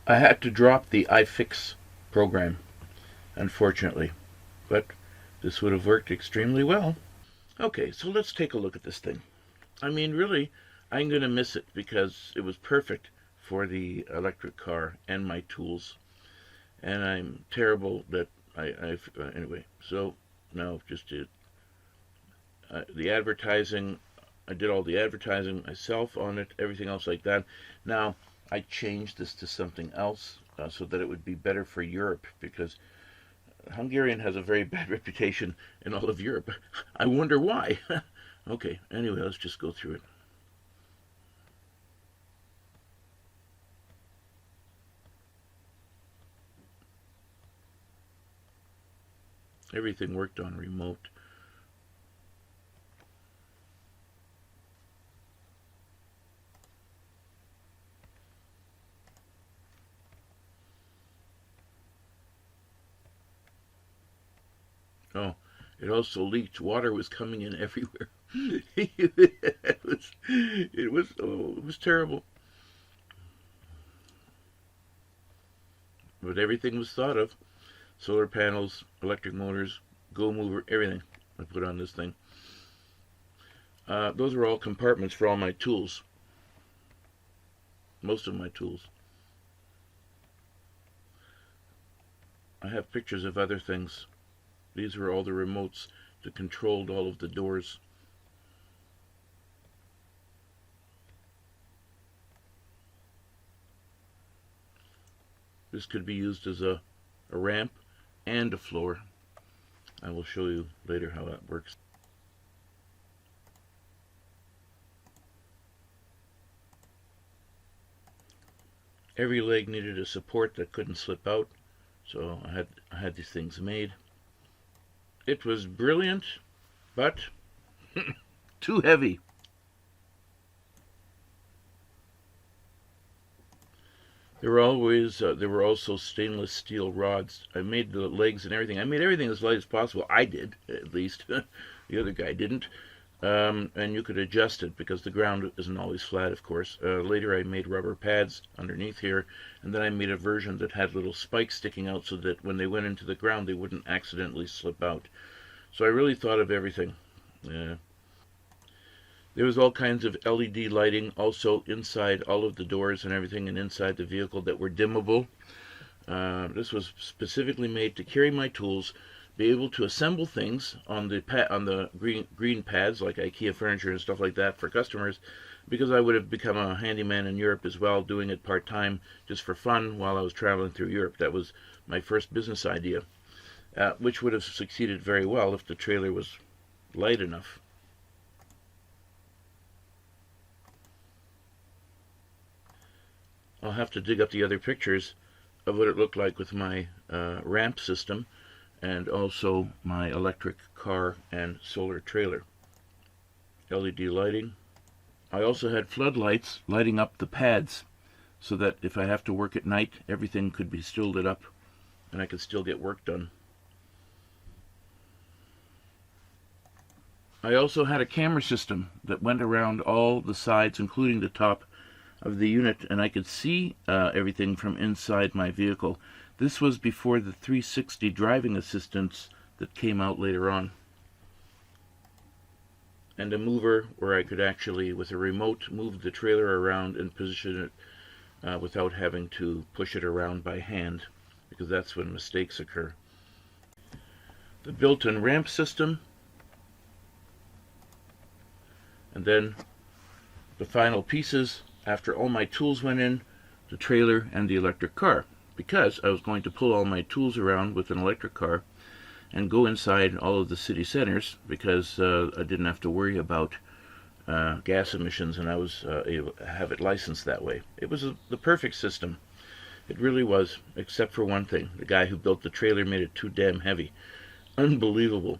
I had to drop the iFix program, unfortunately, but this would have worked extremely well. Okay, so let's take a look at this thing. I mean, really, I'm going to miss it because it was perfect for the electric car and my tools. And I'm terrible that anyway, so now just did the advertising. I did all the advertising myself on it, everything else like that. Now, I changed this to something else so that it would be better for Europe because Hungarian has a very bad reputation in all of Europe. I wonder why. Okay, anyway, let's just go through it. Everything worked on remote. Oh, it also leaked. Water was coming in everywhere. It was terrible. But everything was thought of. Solar panels, electric motors, go mover, everything I put on this thing. Those are all compartments for all my tools. Most of my tools. I have pictures of other things. These were all the remotes that controlled all of the doors. This could be used as a ramp and a floor. I will show you later how that works. Every leg needed a support that couldn't slip out, so I had these things made. It was brilliant, but too heavy. There were also stainless steel rods. I made the legs and everything. I made everything as light as possible. I did, at least. The other guy didn't. And you could adjust it because the ground isn't always flat, of course. Later I made rubber pads underneath here, and then I made a version that had little spikes sticking out so that when they went into the ground they wouldn't accidentally slip out. So I really thought of everything. There was all kinds of LED lighting also inside all of the doors and everything and inside the vehicle that were dimmable. This was specifically made to carry my tools, be able to assemble things on the green pads like IKEA furniture and stuff like that for customers, because I would have become a handyman in Europe as well, doing it part-time just for fun while I was traveling through Europe. That was my first business idea, which would have succeeded very well if the trailer was light enough. I'll have to dig up the other pictures of what it looked like with my ramp system and also my electric car and solar trailer. LED lighting. I also had floodlights lighting up the pads so that if I have to work at night, everything could be still lit up and I could still get work done. I also had a camera system that went around all the sides, including the top of the unit, and I could see everything from inside my vehicle. This was before the 360 driving assistance that came out later on. And a mover where I could actually, with a remote, move the trailer around and position it without having to push it around by hand, because that's when mistakes occur. The built-in ramp system, and then the final pieces after all my tools went in, the trailer and the electric car, because I was going to pull all my tools around with an electric car and go inside all of the city centers because I didn't have to worry about gas emissions, and I was able to have it licensed that way. It was the perfect system. It really was, except for one thing. The guy who built the trailer made it too damn heavy. Unbelievable.